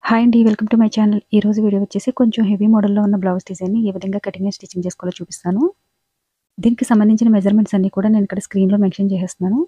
Hi అండి. Welcome to my channel. ఈరోజు video వచ్చేసి కొంచెం హెవీ మోడల్‌లో ఉన్న బ్లౌజ్ డిజైన్‌ని ఏ విధంగా కటింగ్ అండ్ స్టిచ్చింగ్ చేసుకోవాలో చూపిస్తాను. దీనికి సంబంధించిన మెజర్‌మెంట్స్ అన్నీ కూడా నేను ఇక్కడ స్క్రీన్‌లో మెన్షన్ చేసేస్తున్నాను.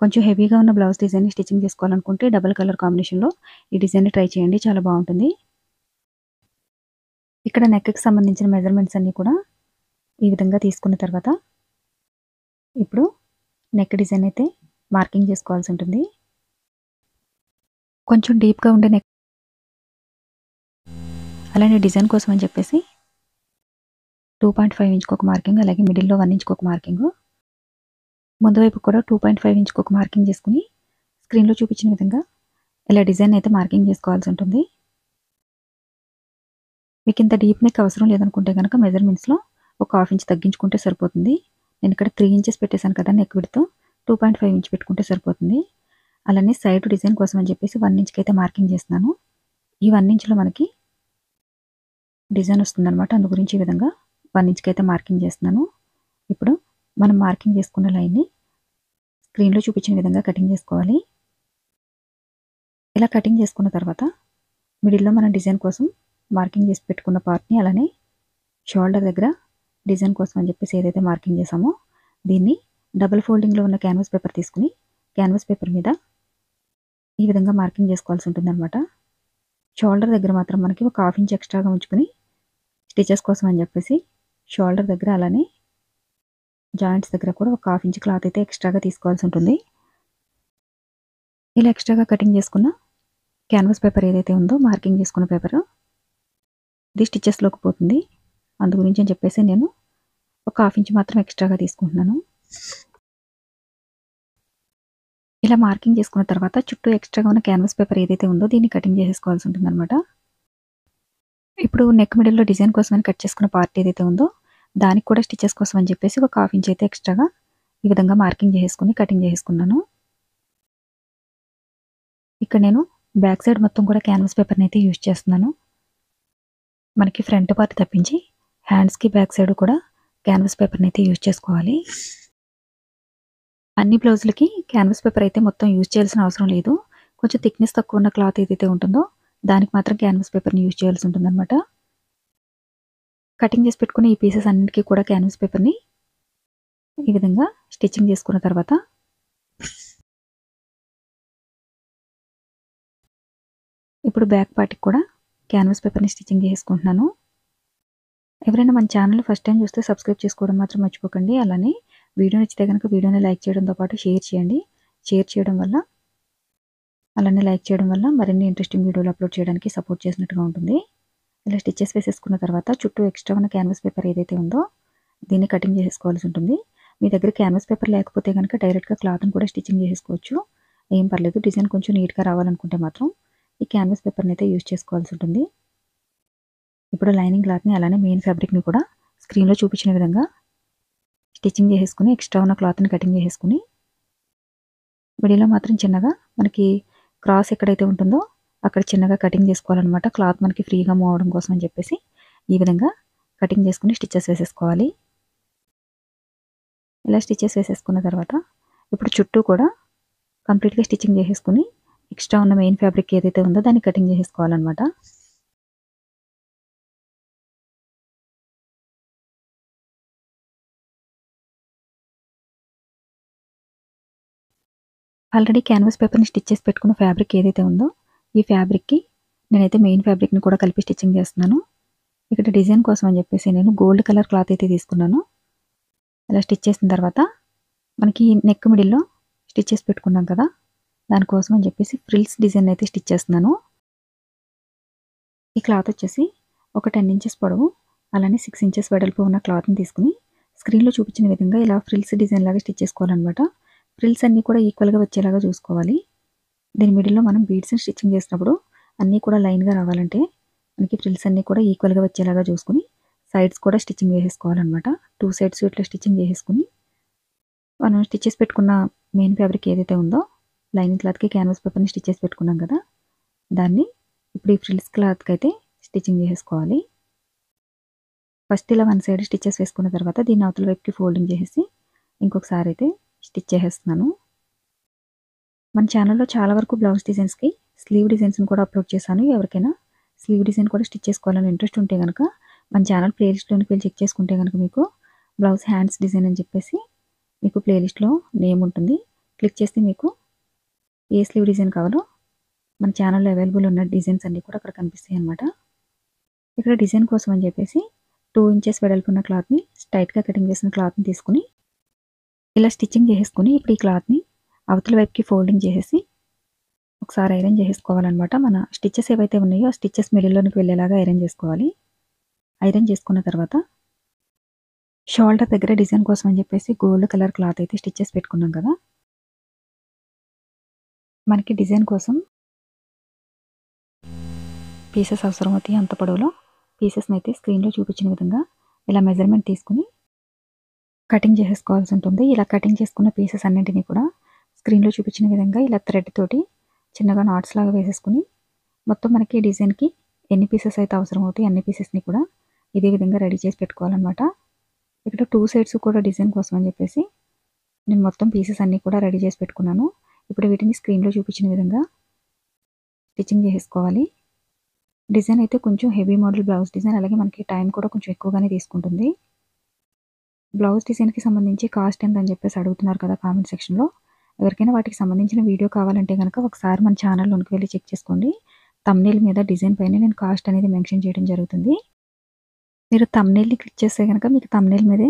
కొంచెం హెవీగా ఉన్న బ్లౌజ్ డిజైన్‌ని స్టిచ్చింగ్ చేసుకోవాలనుకుంటే డబుల్ కలర్ కాంబినేషన్‌లో ఈ డిజైన్‌ని ట్రై చేయండి. చాలా బావుంటుంది. ఇక్కడ నెక్‌కి సంబంధించిన మెజర్‌మెంట్స్ అన్నీ కూడా ఈ విధంగా తీసుకున్న తర్వాత ఇప్పుడు నెక్ డిజైన్ అయితే మార్కింగ్ చేసుకోవాల్సి ఉంటుంది. కొంచెం డీప్‌గా ఉండే నెక్ అలానే డిజైన్ కోసం అని చెప్పేసి 2.5 ఇంచ్‌కి ఒక మార్కింగ్, అలాగే మిడిల్‌లో 1 ఇంచ్‌కి ఒక మార్కింగ్, ముందు వైపు కూడా 2.5 ఇంచ్‌కి ఒక మార్కింగ్ చేసుకొని స్క్రీన్‌లో చూపించిన విధంగా ఇలా డిజైన్ అయితే మార్కింగ్ చేసుకోవాల్సి ఉంటుంది. మీకు ఇంత డీప్ నెక్ అవసరం లేదనుకుంటే గనక మెజర్‌మెంట్స్‌లో ఒక హాఫ్ ఇంచ్ తగ్గించుకుంటే సరిపోతుంది. నేను ఇక్కడ 3 ఇంచెస్ పెట్టేసాను కదా నెక్ విడ్త్, 2.5 ఇంచ్ పెట్టుకుంటే సరిపోతుంది. అలానే సైడ్ డిజైన్ కోసం అని చెప్పేసి 1 ఇంచ్‌కి అయితే మార్కింగ్ చేస్తున్నాను. ఈ 1 ఇంచ్‌లో మనకి డిజైన్ వస్తుందనమాట. అందు గురించి ఈ విధంగా 1 ఇంచ్‌కి అయితే మార్కింగ్ చేస్తున్నాను. ఇప్పుడు మనం మార్కింగ్ చేసుకున్న లైన్‌ని స్క్రీన్‌లో చూపించిన విధంగా కటింగ్ చేసుకోవాలి. ఇలా కటింగ్ చేసుకున్న తర్వాత మిడిల్‌లో మనం డిజైన్ కోసం మార్కింగ్ చేసి పెట్టుకున్న పార్ట్‌ని, అలానే షోల్డర్ దగ్గర డిజైన్ కోసం అని చెప్పేసి ఏదైతే మార్కింగ్ చేసామో దీన్ని డబుల్ ఫోల్డింగ్‌లో ఉన్న క్యాన్వాస్ పేపర్ తీసుకుని క్యాన్వాస్ పేపర్ మీద ఈ విధంగా మార్కింగ్ చేసుకోవాల్సి ఉంటుందన్నమాట. షోల్డర్ దగ్గర మాత్రం మనకి ఒక హాఫ్ ఇంచ్ ఎక్స్ట్రాగా ఉంచుకుని స్టిచెస్ కోసం అని చెప్పేసి షోల్డర్ దగ్గర, అలానే జాయింట్స్ దగ్గర కూడా ఒక హాఫ్ ఇంచ్ క్లాత్ అయితే ఎక్స్ట్రాగా తీసుకోవాల్సి ఉంటుంది. ఇలా ఎక్స్ట్రాగా కటింగ్ చేసుకున్న క్యాన్వాస్ పేపర్ ఏదైతే ఉందో మార్కింగ్ చేసుకున్న పేపర్ ఇది స్టిచెస్లోకి పోతుంది. అందు గురించి అని చెప్పేసి నేను ఒక హాఫ్ ఇంచ్ మాత్రం ఎక్స్ట్రాగా తీసుకుంటున్నాను. ఇలా మార్కింగ్ చేసుకున్న తర్వాత చుట్టూ ఎక్స్ట్రాగా ఉన్న క్యాన్వాస్ పేపర్ ఏదైతే ఉందో దీన్ని కటింగ్ చేసేసుకోవాల్సి ఉంటుందన్నమాట. ఇప్పుడు నెక్ మిడిల్‌లో డిజైన్ కోసం అని కట్ చేసుకున్న పార్ట్ ఏదైతే ఉందో దానికి కూడా స్టిచెస్ కోసం అని చెప్పేసి ఒక హాఫ్ ఇంచ్ అయితే ఎక్స్ట్రాగా ఈ విధంగా మార్కింగ్ చేసేసుకొని కటింగ్ చేసేసుకున్నాను. ఇక్కడ నేను బ్యాక్ సైడ్ మొత్తం కూడా క్యాన్వాస్ పేపర్‌ని అయితే యూజ్ చేస్తున్నాను. మనకి ఫ్రంట్ పార్ట్ తప్పించి హ్యాండ్స్‌కి బ్యాక్ సైడ్ కూడా క్యాన్వాస్ పేపర్‌ని అయితే యూజ్ చేసుకోవాలి. అన్ని బ్లౌజులకి క్యాన్వాస్ పేపర్ అయితే మొత్తం యూజ్ చేయాల్సిన అవసరం లేదు. కొంచెం థిక్‌నెస్ తక్కువ ఉన్న క్లాత్ ఏదైతే ఉంటుందో దానికి మాత్రం క్యాన్వాస్ పేపర్‌ని యూజ్ చేయాల్సి ఉంటుందన్నమాట. కటింగ్ చేసి పెట్టుకున్న ఈ పీసెస్ అన్నిటికీ కూడా క్యాన్వాస్ పేపర్‌ని ఈ విధంగా స్టిచ్చింగ్ చేసుకున్న తర్వాత ఇప్పుడు బ్యాక్ పార్ట్‌కి కూడా క్యాన్వాస్ పేపర్‌ని స్టిచ్చింగ్ చేసుకుంటున్నాను. ఎవరైనా మన ఛానల్ ఫస్ట్ టైం చూస్తే సబ్స్క్రైబ్ చేసుకోవడం మాత్రం మర్చిపోకండి. అలానే వీడియో నచ్చితే గనుక వీడియోని లైక్ చేయడంతో పాటు షేర్ చేయండి. షేర్ చేయడం వల్ల, అలానే లైక్ చేయడం వల్ల మరిన్ని ఇంట్రెస్టింగ్ వీడియోలు అప్లోడ్ చేయడానికి సపోర్ట్ చేసినట్టుగా ఉంటుంది. ఇలా స్టిచెస్ వేసేసుకున్న తర్వాత చుట్టూ ఎక్స్ట్రా ఉన్న క్యాన్వాస్ పేపర్ ఏదైతే ఉందో దీన్ని కటింగ్ చేసేసుకోవాల్సి ఉంటుంది. మీ దగ్గర క్యాన్వాస్ పేపర్ లేకపోతే కనుక డైరెక్ట్‌గా క్లాత్‌ని కూడా స్టిచ్చింగ్ చేసేసుకోవచ్చు. ఏం పర్లేదు. డిజైన్ కొంచెం నీట్‌గా రావాలనుకుంటే మాత్రం ఈ క్యాన్వాస్ పేపర్‌ని అయితే యూజ్ చేసుకోవాల్సి ఉంటుంది. ఇప్పుడు లైనింగ్ క్లాత్‌ని, అలానే మెయిన్ ఫ్యాబ్రిక్‌ని కూడా స్క్రీన్‌లో చూపించిన విధంగా స్టిచ్చింగ్ చేసేసుకుని ఎక్స్ట్రా ఉన్న క్లాత్‌ని కటింగ్ చేసేసుకుని మిడిల్‌లో మాత్రం చిన్నగా మనకి క్రాస్ ఎక్కడైతే ఉంటుందో అక్కడ చిన్నగా కటింగ్ చేసుకోవాలన్నమాట. క్లాత్ మనకి ఫ్రీగా మూవ్ అవ్వడం కోసం అని చెప్పేసి ఈ విధంగా కటింగ్ చేసుకుని స్టిచెస్ వేసేసుకోవాలి. ఇలా స్టిచెస్ వేసేసుకున్న తర్వాత ఇప్పుడు చుట్టూ కూడా కంప్లీట్‌గా స్టిచ్చింగ్ చేసేసుకుని ఎక్స్ట్రా ఉన్న మెయిన్ ఫ్యాబ్రిక్ ఏదైతే ఉందో దాన్ని కటింగ్ చేసేసుకోవాలన్నమాట. ఆల్రెడీ క్యాన్వాస్ పేపర్‌ని స్టిచ్ చేసి పెట్టుకున్న ఫ్యాబ్రిక్ ఏదైతే ఉందో ఈ ఫ్యాబ్రిక్‌కి నేనైతే మెయిన్ ఫ్యాబ్రిక్‌ని కూడా కలిపి స్టిచ్చింగ్ చేస్తున్నాను. ఇక్కడ డిజైన్ కోసం అని చెప్పేసి నేను గోల్డ్ కలర్ క్లాత్ అయితే తీసుకున్నాను. ఇలా స్టిచ్ చేసిన తర్వాత మనకి నెక్ మిడిల్‌లో స్టిచ్ చేసి పెట్టుకున్నాం కదా! దానికోసం అని చెప్పేసి ఫ్రిల్స్ డిజైన్ అయితే స్టిచ్ చేస్తున్నాను. ఈ క్లాత్ వచ్చేసి ఒక 10 ఇంచెస్ పొడవు, అలానే 6 ఇంచెస్ వెడల్పు ఉన్న క్లాత్‌ని తీసుకొని స్క్రీన్‌లో చూపించిన విధంగా ఇలా ఫ్రిల్స్ డిజైన్ లాగా స్టిచ్ చేసుకోవాలన్నమాట. ఫ్రిల్స్ అన్నీ కూడా ఈక్వల్‌గా వచ్చేలాగా చూసుకోవాలి. దీని మిడిల్‌లో మనం బీడ్స్‌ని స్టిచ్చింగ్ చేసినప్పుడు అన్నీ కూడా లైన్‌గా రావాలంటే మనకి ఫ్రిల్స్ అన్నీ కూడా ఈక్వల్‌గా వచ్చేలాగా చూసుకొని సైడ్స్ కూడా స్టిచ్చింగ్ వేసేసుకోవాలన్నమాట. 2 సైడ్స్ ఇట్లా స్టిచ్చింగ్ చేసేసుకొని మనం స్టిచ్ చేసి పెట్టుకున్న మెయిన్ ఫ్యాబ్రిక్ ఏదైతే ఉందో లైనింగ్ క్లాత్‌కి క్యాన్వాస్ పేపర్‌ని స్టిచ్ చేసి పెట్టుకున్నాం కదా! దాన్ని ఇప్పుడు ఈ ఫ్రిల్స్ క్లాత్‌కి అయితే స్టిచ్చింగ్ చేసేసుకోవాలి. ఫస్ట్ ఇలా వన్ సైడ్ స్టిచెస్ వేసుకున్న తర్వాత దీన్ని అవతల వైపుకి ఫోల్డింగ్ చేసేసి ఇంకొకసారి అయితే స్టిచ్ చేసేస్తున్నాను. మన ఛానల్‌లో చాలా వరకు బ్లౌజ్ డిజైన్స్‌కి స్లీవ్ డిజైన్స్‌ని కూడా అప్‌లోడ్ చేశాను. ఎవరికైనా స్లీవ్ డిజైన్ కూడా స్టిచ్ చేసుకోవాలని ఇంట్రెస్ట్ ఉంటే గనక మన ఛానల్ ప్లేలిస్ట్‌లోనికి వెళ్ళి చెక్ చేసుకుంటే గనక మీకు బ్లౌజ్ హ్యాండ్స్ డిజైన్ అని చెప్పేసి మీకు ప్లేలిస్ట్‌లో నేమ్ ఉంటుంది. క్లిక్ చేస్తే మీకు ఏ స్లీవ్ డిజైన్ కావాలో మన ఛానల్‌లో అవైలబుల్ ఉన్న డిజైన్స్ అన్నీ కూడా అక్కడ కనిపిస్తాయన్నమాట. ఇక్కడ డిజైన్ కోసం అని చెప్పేసి 2 ఇంచెస్ వెడల్పున్న క్లాత్‌ని స్ట్రెయిట్‌గా కటింగ్ చేసిన క్లాత్‌ని తీసుకొని ఇలా స్టిచ్చింగ్ చేసేసుకొని ఇప్పుడు ఈ క్లాత్‌ని అవతల వైపుకి ఫోల్డింగ్ చేసేసి ఒకసారి ఐరన్ చేసేసుకోవాలన్నమాట. మన స్టిచెస్ ఏవైతే ఉన్నాయో ఆ స్టిచెస్ మిడిల్‌లోనికి వెళ్ళేలాగా ఐరన్ చేసుకోవాలి. ఐరన్ చేసుకున్న తర్వాత షోల్డర్ దగ్గర డిజైన్ కోసం అని చెప్పేసి గోల్డ్ కలర్ క్లాత్ అయితే స్టిచెస్ పెట్టుకున్నాం కదా! మనకి డిజైన్ కోసం పీసెస్ అవసరమవుతాయి. అంత పొడవులో పీసెస్‌ని అయితే స్క్రీన్‌లో చూపించిన విధంగా ఇలా మెజర్‌మెంట్ తీసుకొని కటింగ్ చేసేసుకోవాల్సి ఉంటుంది. ఇలా కటింగ్ చేసుకున్న పీసెస్ అన్నింటినీ కూడా స్క్రీన్‌లో చూపించిన విధంగా ఇలా థ్రెడ్ తోటి చిన్నగా నాట్స్ లాగా వేసేసుకొని మొత్తం మనకి డిజైన్‌కి ఎన్ని పీసెస్ అయితే అవసరమవుతాయి అన్ని పీసెస్‌ని కూడా ఇదే విధంగా రెడీ చేసి పెట్టుకోవాలన్నమాట. ఇక్కడ 2 సైడ్స్ కూడా డిజైన్ కోసం అని చెప్పేసి నేను మొత్తం పీసెస్ అన్నీ కూడా రెడీ చేసి పెట్టుకున్నాను. ఇప్పుడు వీటిని స్క్రీన్‌లో చూపించిన విధంగా స్టిచ్చింగ్ చేసేసుకోవాలి. డిజైన్ అయితే కొంచెం హెవీ మోడల్ బ్లౌజ్ డిజైన్, అలాగే మనకి టైం కూడా కొంచెం ఎక్కువగానే తీసుకుంటుంది. బ్లౌజ్ డిజైన్‌కి సంబంధించి కాస్ట్ ఎంత అని చెప్పేసి అడుగుతున్నారు కదా కామెంట్ సెక్షన్‌లో. ఎవరికైనా వాటికి సంబంధించిన వీడియో కావాలంటే గనక ఒకసారి మన ఛానల్‌లోనికి వెళ్లి చెక్ చేసుకోండి. థంబ్‌నెయిల్ మీద డిజైన్ పైన నేను కాస్ట్ అనేది మెన్షన్ చేయడం జరుగుతుంది. మీరు థంబ్‌నెయిల్‌ని క్లిక్ చేస్తే గనక మీకు థంబ్‌నెయిల్ మీదే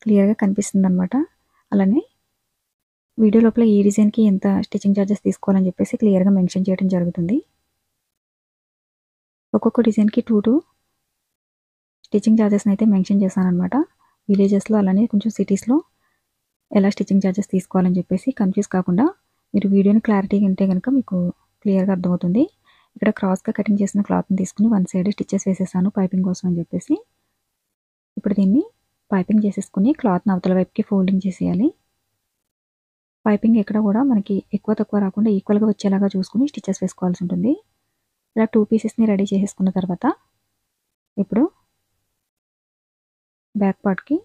క్లియర్‌గా కనిపిస్తుందన్నమాట. అలానే వీడియో లోపల ఈ డిజైన్‌కి ఎంత స్టిచ్చింగ్ చార్జెస్ తీసుకోవాలని చెప్పేసి క్లియర్‌గా మెన్షన్ చేయడం జరుగుతుంది. ఒక్కొక్క డిజైన్‌కి 2 స్టిచ్చింగ్ చార్జెస్‌ని అయితే మెన్షన్ చేశానన్నమాట. విలేజెస్‌లో అలానే కొంచెం సిటీస్‌లో ఎలా స్టిచ్చింగ్ చార్జెస్ తీసుకోవాలని చెప్పేసి కన్‌ఫ్యూజ్ కాకుండా మీరు వీడియోని క్లారిటీగా వింటే గనక మీకు క్లియర్‌గా అర్థమవుతుంది. ఇక్కడ క్రాస్‌గా కటింగ్ చేసిన క్లాత్‌ని తీసుకొని వన్ సైడ్ స్టిచెస్ వేసేసాను పైపింగ్ కోసం అని చెప్పేసి. ఇప్పుడు దీన్ని పైపింగ్ చేసేసుకొని క్లాత్‌ని అవతల వైపుకి ఫోల్డింగ్ చేసేయాలి. పైపింగ్ ఎక్కడ కూడా మనకి ఎక్కువ తక్కువ రాకుండా ఈక్వల్‌గా వచ్చేలాగా చూసుకొని స్టిచెస్ వేసుకోవాల్సి ఉంటుంది. ఇలా 2 పీసెస్‌ని రెడీ చేసేసుకున్న తర్వాత ఇప్పుడు బ్యాక్ పార్ట్‌కి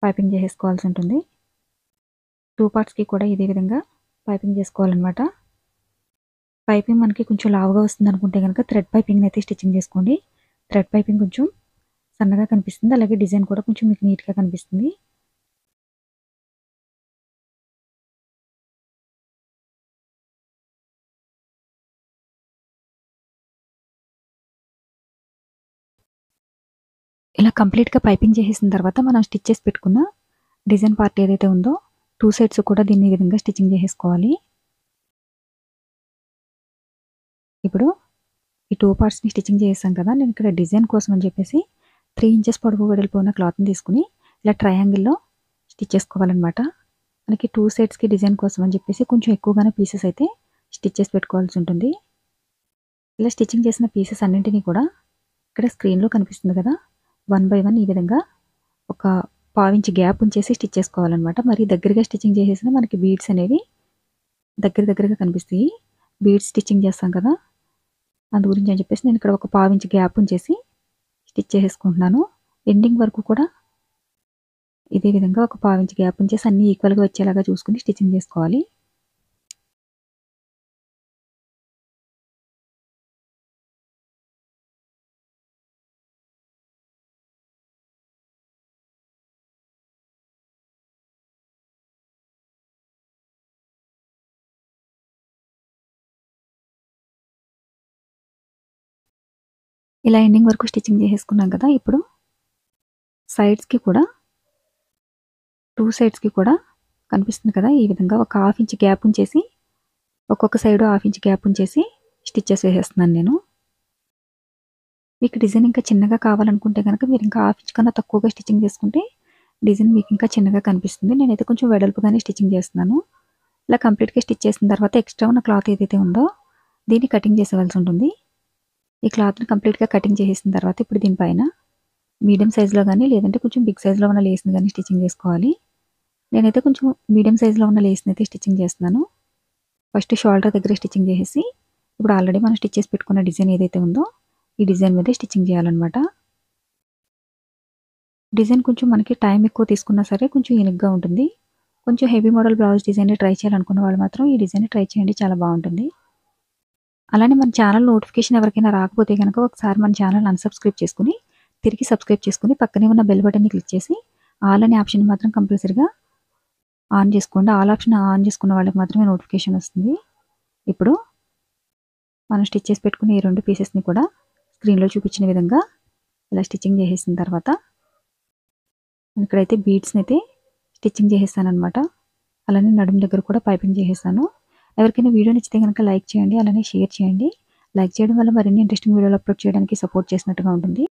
పైపింగ్ చేసేసుకోవాల్సి ఉంటుంది. 2 పార్ట్స్‌కి కూడా ఇదే విధంగా పైపింగ్ చేసుకోవాలన్నమాట. పైపింగ్ మనకి కొంచెం లావుగా వస్తుందనుకుంటే గనక థ్రెడ్ పైపింగ్‌ని అయితే స్టిచ్చింగ్ చేసుకోండి. థ్రెడ్ పైపింగ్ కొంచెం సన్నగా కనిపిస్తుంది. అలాగే డిజైన్ కూడా కొంచెం మీకు నీట్‌గా కనిపిస్తుంది. ఇలా కంప్లీట్‌గా పైపింగ్ చేసేసిన తర్వాత మనం స్టిచ్ చేసి పెట్టుకున్న డిజైన్ పార్ట్ ఏదైతే ఉందో 2 సైడ్స్ కూడా దీన్ని ఈ విధంగా స్టిచ్చింగ్ చేసేసుకోవాలి. ఇప్పుడు ఈ 2 పార్ట్స్‌ని స్టిచ్చింగ్ చేసేసాం కదా! నేను ఇక్కడ డిజైన్ కోసం అని చెప్పేసి 3 ఇంచెస్ పొడవు వెడల్పు ఉన్న క్లాత్‌ని తీసుకొని ఇలా ట్రయాంగిల్‌లో స్టిచ్ చేసుకోవాలన్నమాట. మనకి 2 సైడ్స్‌కి డిజైన్ కోసం అని చెప్పేసి కొంచెం ఎక్కువగానే పీసెస్ అయితే స్టిచ్ చేసి పెట్టుకోవాల్సి ఉంటుంది. ఇలా స్టిచ్చింగ్ చేసిన పీసెస్ అన్నింటినీ కూడా ఇక్కడ స్క్రీన్‌లో కనిపిస్తుంది కదా! 1 బై 1 ఈ విధంగా ఒక పావించి గ్యాప్ ఉంచేసి స్టిచ్ చేసుకోవాలన్నమాట. మరి దగ్గరగా స్టిచ్చింగ్ చేసేసినా మనకి బీడ్స్ అనేవి దగ్గరగా కనిపిస్తాయి. బీడ్స్ స్టిచ్చింగ్ చేస్తాం కదా! అందు గురించి అని చెప్పేసి నేను ఇక్కడ ఒక పావించి గ్యాప్ ఉంచేసి స్టిచ్ చేసేసుకుంటున్నాను. ఎండింగ్ వరకు కూడా ఇదే విధంగా ఒక పావించి గ్యాప్ ఉంచేసి అన్నీ ఈక్వల్‌గా వచ్చేలాగా చూసుకొని స్టిచ్చింగ్ చేసుకోవాలి. ఇలా ఎండింగ్ వరకు స్టిచ్చింగ్ చేసేసుకున్నాం కదా! ఇప్పుడు సైడ్స్‌కి కూడా 2 సైడ్స్‌కి కూడా కనిపిస్తుంది కదా! ఈ విధంగా ఒక హాఫ్ ఇంచ్ గ్యాప్ ఉంచేసి ఒక్కొక్క సైడ్ హాఫ్ ఇంచ్ గ్యాప్ ఉంచేసి స్టిచెస్ వేసేస్తున్నాను నేను. మీకు డిజైన్ ఇంకా చిన్నగా కావాలనుకుంటే గనక మీరు ఇంకా హాఫ్ ఇంచ్ కన్నా తక్కువగా స్టిచ్చింగ్ చేసుకుంటే డిజైన్ మీకు ఇంకా చిన్నగా కనిపిస్తుంది. నేనైతే కొంచెం వెడల్పుగానే స్టిచ్చింగ్ చేస్తున్నాను. ఇలా కంప్లీట్‌గా స్టిచ్ చేసిన తర్వాత ఎక్స్ట్రా ఉన్న క్లాత్ ఏదైతే ఉందో దీన్ని కటింగ్ చేసేవాల్సి ఉంటుంది. ఈ క్లాత్‌ని కంప్లీట్‌గా కటింగ్ చేసేసిన తర్వాత ఇప్పుడు దీనిపైన మీడియం సైజ్‌లో గానీ లేదంటే కొంచెం బిగ్ సైజ్‌లో ఉన్న లేస్‌ని గానీ స్టిచ్చింగ్ చేసుకోవాలి. నేనైతే కొంచెం మీడియం సైజ్‌లో ఉన్న లేస్‌ని అయితే స్టిచ్చింగ్ చేస్తున్నాను. ఫస్ట్ షోల్డర్ దగ్గర స్టిచ్చింగ్ చేసేసి ఇప్పుడు ఆల్రెడీ మనం స్టిచ్ చేసి పెట్టుకున్న డిజైన్ ఏదైతే ఉందో ఈ డిజైన్ మీదే స్టిచ్చింగ్ చేయాలన్నమాట. డిజైన్ కొంచెం మనకి టైం ఎక్కువ తీసుకున్నా సరే కొంచెం యూనిక్‌గా ఉంటుంది. కొంచెం heavy model blouse design try చేయాలనుకున్న వాళ్ళు మాత్రం ఈ డిజైన్ ట్రై చేయండి, చాలా బాగుంటుంది. అలానే మన ఛానల్ నోటిఫికేషన్ ఎవరికైనా రాకపోతే కనుక ఒకసారి మన ఛానల్ అన్సబ్స్క్రైబ్ చేసుకుని తిరిగి సబ్స్క్రైబ్ చేసుకుని పక్కనే ఉన్న బెల్ బటన్ని క్లిక్ చేసి ఆల్ అనే ఆప్షన్ మాత్రం కంపల్సరీగా ఆన్ చేసుకోండి. ఆల్ ఆప్షన్ ఆన్ చేసుకున్న వాళ్ళకి మాత్రమే నోటిఫికేషన్ వస్తుంది. ఇప్పుడు మనం స్టిచ్ చేసి పెట్టుకుని ఈ 2 పీసెస్ని కూడా స్క్రీన్లో చూపించిన విధంగా ఇలా స్టిచ్చింగ్ చేసేసిన తర్వాత ఇక్కడైతే బీడ్స్ని అయితే స్టిచ్చింగ్ చేసేసాను అనమాట. అలానే నడుము దగ్గర కూడా పైపింగ్ చేసేసాను. ఎవరికైనా వీడియో నచ్చితే కనుక లైక్ చేయండి, అలానే షేర్ చేయండి. లైక్ చేయడం వల్ల మరిన్ని ఇంట్రెస్టింగ్ వీడియోలు అప్లోడ్ చేయడానికి సపోర్ట్ చేసినట్టుగా ఉంటుంది.